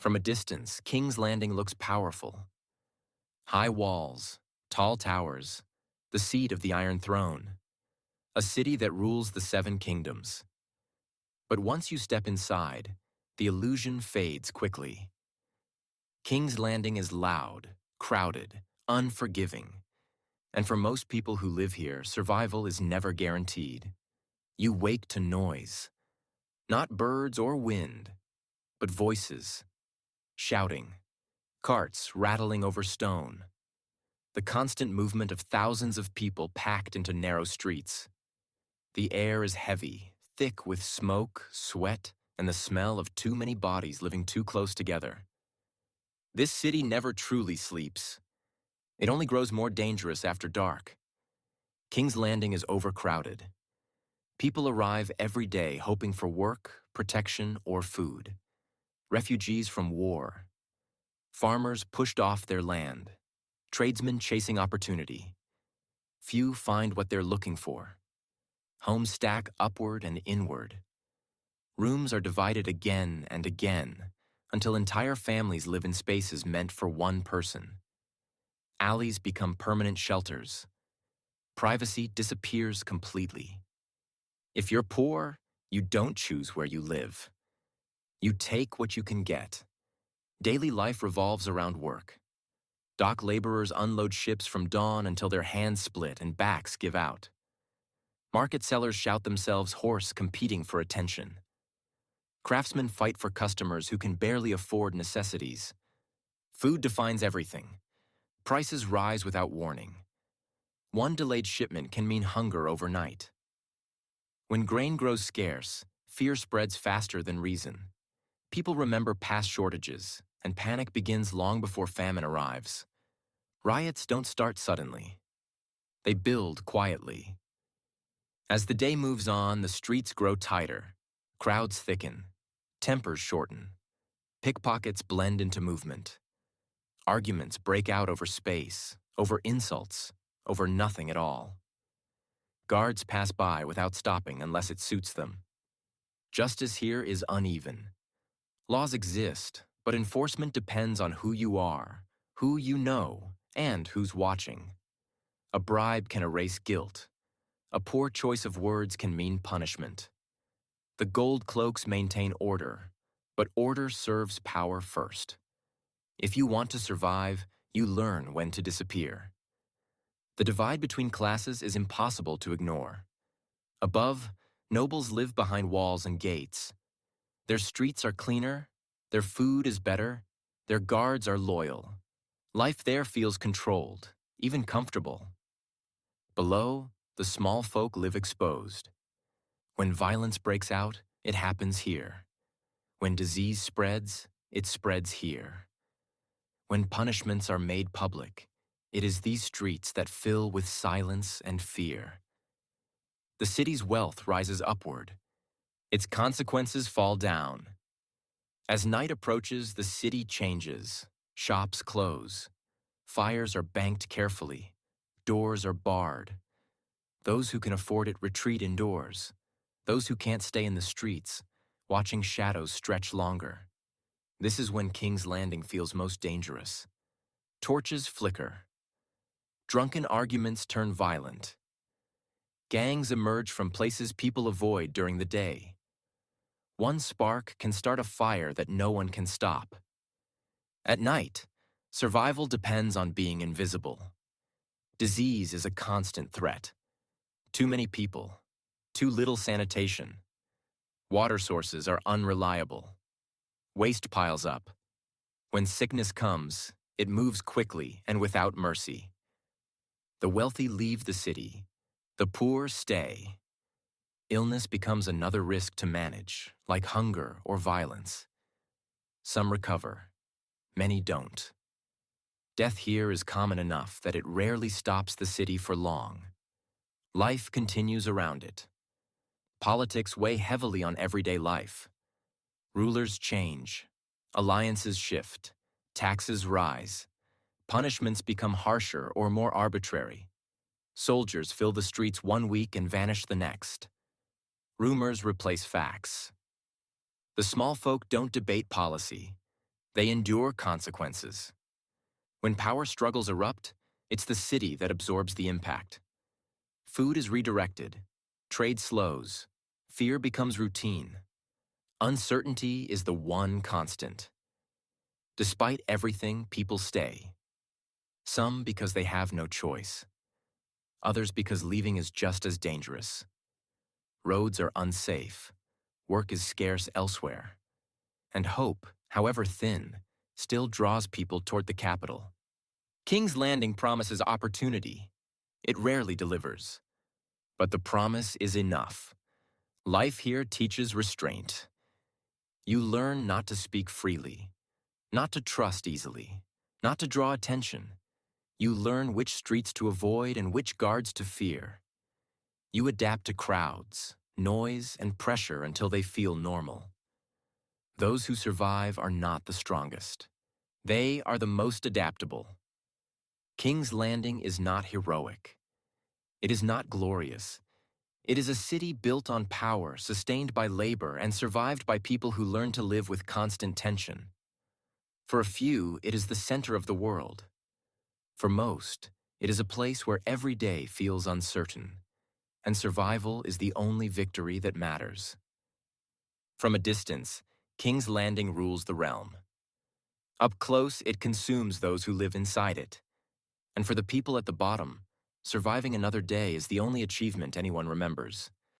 From a distance, King's Landing looks powerful. High walls, tall towers, the seat of the Iron Throne, a city that rules the Seven Kingdoms. But once you step inside, the illusion fades quickly. King's Landing is loud, crowded, unforgiving. And for most people who live here, survival is never guaranteed. You wake to noise. Not birds or wind, but voices, shouting, carts rattling over stone, the constant movement of thousands of people packed into narrow streets. The air is heavy, thick with smoke, sweat, and the smell of too many bodies living too close together. This city never truly sleeps. It only grows more dangerous after dark. King's Landing is overcrowded. People arrive every day hoping for work, protection, or food. Refugees from war. Farmers pushed off their land. Tradesmen chasing opportunity. Few find what they're looking for. Homes stack upward and inward. Rooms are divided again and again until entire families live in spaces meant for one person. Alleys become permanent shelters. Privacy disappears completely. If you're poor, you don't choose where you live. You take what you can get. Daily life revolves around work. Dock laborers unload ships from dawn until their hands split and backs give out. Market sellers shout themselves hoarse, competing for attention. Craftsmen fight for customers who can barely afford necessities. Food defines everything. Prices rise without warning. One delayed shipment can mean hunger overnight. When grain grows scarce, fear spreads faster than reason. People remember past shortages, and panic begins long before famine arrives. Riots don't start suddenly. They build quietly. As the day moves on, the streets grow tighter, crowds thicken, tempers shorten, pickpockets blend into movement. Arguments break out over space, over insults, over nothing at all. Guards pass by without stopping unless it suits them. Justice here is uneven. Laws exist, but enforcement depends on who you are, who you know, and who's watching. A bribe can erase guilt. A poor choice of words can mean punishment. The gold cloaks maintain order, but order serves power first. If you want to survive, you learn when to disappear. The divide between classes is impossible to ignore. Above, nobles live behind walls and gates. Their streets are cleaner, their food is better, their guards are loyal. Life there feels controlled, even comfortable. Below, the small folk live exposed. When violence breaks out, it happens here. When disease spreads, it spreads here. When punishments are made public, it is these streets that fill with silence and fear. The city's wealth rises upward. Its consequences fall down. As night approaches, the city changes. Shops close. Fires are banked carefully. Doors are barred. Those who can afford it retreat indoors. Those who can't stay in the streets, watching shadows stretch longer. This is when King's Landing feels most dangerous. Torches flicker. Drunken arguments turn violent. Gangs emerge from places people avoid during the day. One spark can start a fire that no one can stop. At night, survival depends on being invisible. Disease is a constant threat. Too many people, too little sanitation. Water sources are unreliable. Waste piles up. When sickness comes, it moves quickly and without mercy. The wealthy leave the city. The poor stay. Illness becomes another risk to manage, like hunger or violence. Some recover. Many don't. Death here is common enough that it rarely stops the city for long. Life continues around it. Politics weigh heavily on everyday life. Rulers change. Alliances shift. Taxes rise. Punishments become harsher or more arbitrary. Soldiers fill the streets one week and vanish the next. Rumors replace facts. The small folk don't debate policy. They endure consequences. When power struggles erupt, it's the city that absorbs the impact. Food is redirected, trade slows, fear becomes routine. Uncertainty is the one constant. Despite everything, people stay. Some because they have no choice. Others because leaving is just as dangerous. Roads are unsafe. Work is scarce elsewhere. And hope, however thin, still draws people toward the capital. King's Landing promises opportunity. It rarely delivers. But the promise is enough. Life here teaches restraint. You learn not to speak freely, not to trust easily, not to draw attention. You learn which streets to avoid and which guards to fear. You adapt to crowds, noise, and pressure until they feel normal. Those who survive are not the strongest. They are the most adaptable. King's Landing is not heroic. It is not glorious. It is a city built on power, sustained by labor, and survived by people who learn to live with constant tension. For a few, it is the center of the world. For most, it is a place where every day feels uncertain, and survival is the only victory that matters. From a distance, King's Landing rules the realm. Up close, it consumes those who live inside it. And for the people at the bottom, surviving another day is the only achievement anyone remembers.